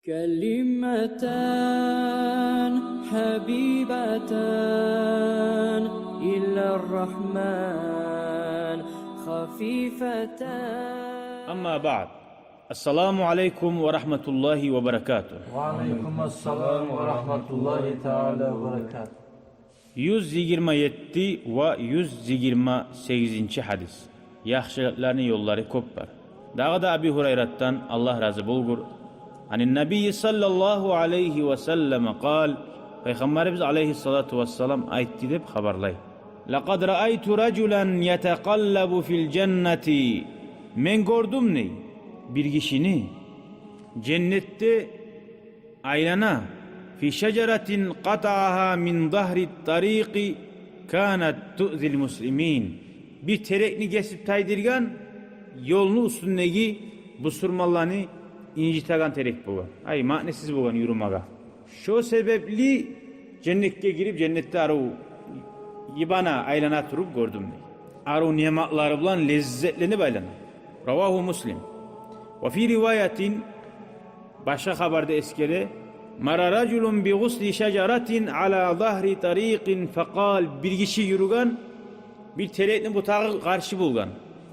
كلمتان حبيبتان إلى الرحمن خفيفتان. أما بعد، السلام عليكم ورحمة الله وبركاته. وعليكم السلام ورحمة الله تعالى وبركاته. 127 ve 128. hadis. Yaxşılıkların yolları köp var. Dağı da Abi Hurayra'dan Allah razı bulgur. Hani Nebi sallallahu aleyhi ve sellem kal, Peygamberimiz aleyhissalatu vesselam aytti deb habarlay. Laqad ra'aytu rajulan yetaqallabu fil cenneti. Men gördüm ne? Bir kişini cennette aylana fi şeceratin qata'aha min zahri tariqi kanat tu'zil muslimin. Bir terekni kesip taydirgan yolunu üstündeki bu surmallarını incitagan terek bulgan. Ay manesiz bulgan yürümaga. Şu sebepli cennetke girip cennette aru yibana aylana turup gördüm. Aru nimetleri bilen lezzetlenip aylana. Ravahu Muslim. Ve fi rivayetin başka haberde eskere mara raculun bi gusli şeceratin ala zahri tariqin fekal, bir kişi yürügen bir terekni butağı karşı bulgan.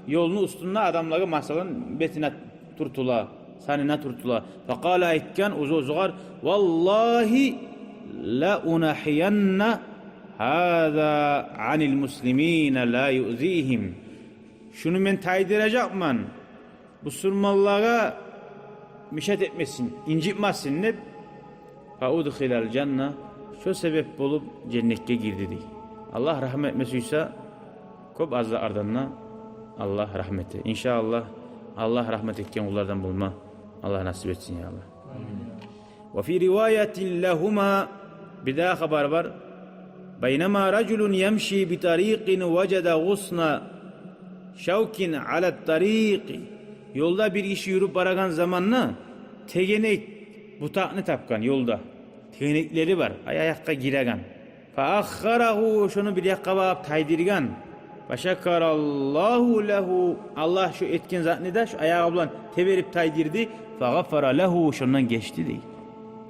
Yolunu üstünde adamları masalın betine turtula, sanına turtula. Fekala aytken uzugar vallahi la unahiyanna hâzâ anil muslimîne la yu'zîhim. Şunu men taydıracakman, bu surmallara mişet etmesin, incitmesin ne? Fa udkhilal cennet, şu sebep bulup cennete girdi diye. Allah rahmet etmesiyse köp azza ardından Allah rahmeti. İnşallah Allah rahmet etken kullardan bulma. Allah nasip etsin ya Allah. Ve fi rivayetin lehuma, bir daha haber var. Beynema raculun yemşi bi tariqin veceda gusna şevkin ala tariqi. Yolda bir kişi yürüp baragan zamanla tegenek butağını tapkan yolda. Tegenekleri var. Ayakka giregan. Fa akharahu, şunu bir yakka bağıp taydirgan. Allahu lehu, Allah şu etkin zanneder, şu ayağı bulan teberip taydirdi. Fa gafara lehu, şundan geçti değil.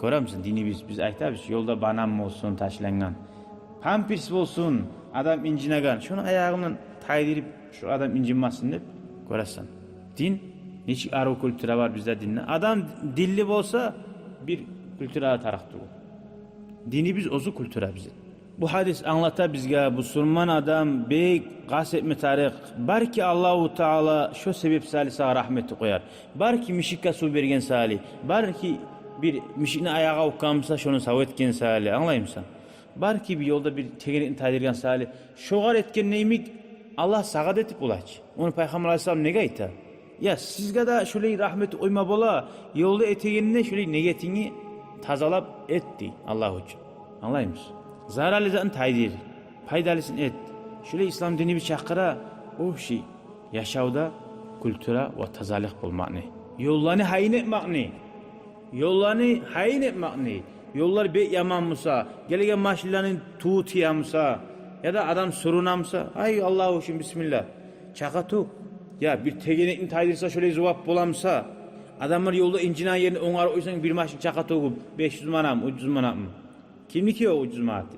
Görür musun dini biz aytabız yolda banam olsun taşlangan, pampirs olsun adam incinagan, şunu ayağımdan taydirip şu adam incinmesin deyip görürsen. Din hiç arı kültüre var bizde dinle. Adam dilli olsa bir kültüre taraktı o. Dini biz ozu kültüre bize. Bu hadis anlata bizge bu Surman adam beyik kastetme tarih. Belki Allahu Teala şu sebep salisa rahmeti koyar. Belki mişikka su bergen sali. Belki bir mişikni ayağa ukamsa şunu savetken sali. Anlayımsan? Belki bir yolda bir tegenikni taydirgen sali. Şoğar etken neymik Allah sağad etip ulaç. Onu Peygamber Aleyhisselam nege ayta? Ya sizge de şöyle rahmeti oyma bola. Yolda etegenine şöyle niyetini tazalap etti Allah için. Anlayımız? Zararlı zaten taydir. Faydalısın et. Şöyle İslam dini bir çakıra o şey. Yaşavda kültüre ve tazalik bulmak ne? Yollarını hain etmek ne? Yollarını hain etmek ne? Yollar bek yaman mısa? Gelegen maşilerin tuğutiya mısa? Ya da adam sorunamsa? Ay Allahu için bismillah. Çakatuk. Ya bir tegenekini taydirsa şöyle zuvap bulamsa? Adamlar yolda incinen yerine onar oysan bir maşin çakatuğu 500 manam, 300 manam mı? Kimlik ki o ucuz maati?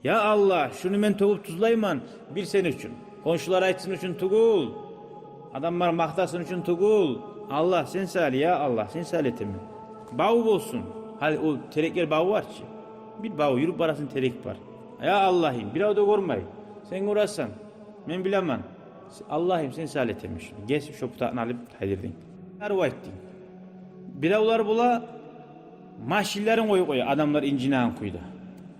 Ya Allah, şunu ben tovup tuzlayman bir sen için. Komşular aytsın için tugul. Adamlar maktasın için tugul. Allah sen sali ya Allah, sen sali etimi. Bağ olsun. Hadi o terekler bağı var ki. Bir bağı yürüp barasın terek var. Ya Allah'ım, bir da görmeyin. Sen uğraşsan, ben bilemem. Allah'ım sen sali etmiş. Geç şu putağını alıp haydirdin. Arva ettin. Bir avlar bula maşillerin koyu adamlar incinen kuydu.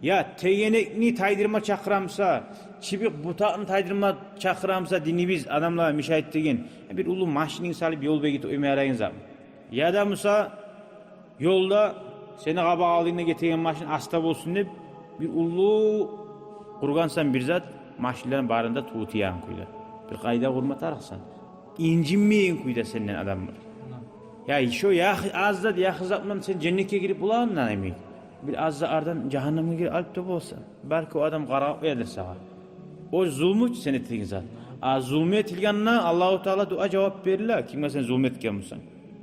Ya tegenekni taydırma çakıramsa, çibik butağını taydırma çakıramsa dini biz adamlara müşahit degen bir ulu maşinin salıp yol begit ömerayın zaman. Ya da Musa yolda seni kaba aldığına getiren maşin hasta olsun deyip bir ulu kurgansan bir zat maşillerin barında tuğutiyan kuydu. Bir kayda kurma tarıksan. İncinmeyin kuydu senden adamlar. Ya şu ya azda ya hızatman sen cennete girip bulağından emin. Bir azda ardan cehenneme girip alıp da olsa. Belki o adam karar verir sana. O zulmü sen ettiğin zat. Zulmü etilganına Allah-u Teala dua cevap verirler. Kimse sen zulmetken misin?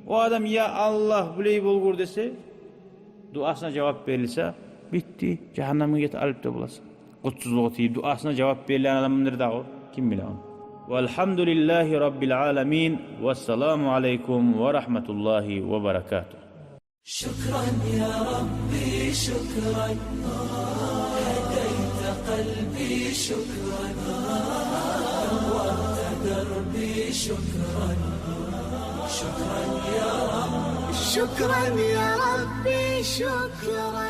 O adam ya Allah buley bolgur dese, duasına cevap verilse, bitti. Cehenneme git alıp da bulasın. Kutsuzluğu tiyip duasına cevap verilen adamındır da o. Kim bilir onu. Velhamdülillahi Rabbil alemin. Vesselamu aleykum ve rahmetullahi ve berekatuhu. شكرا يا ربي شكرا هديت قلبي شكرا نورت دربي شكرا شكرا يا رب شكرا يا ربي شكرا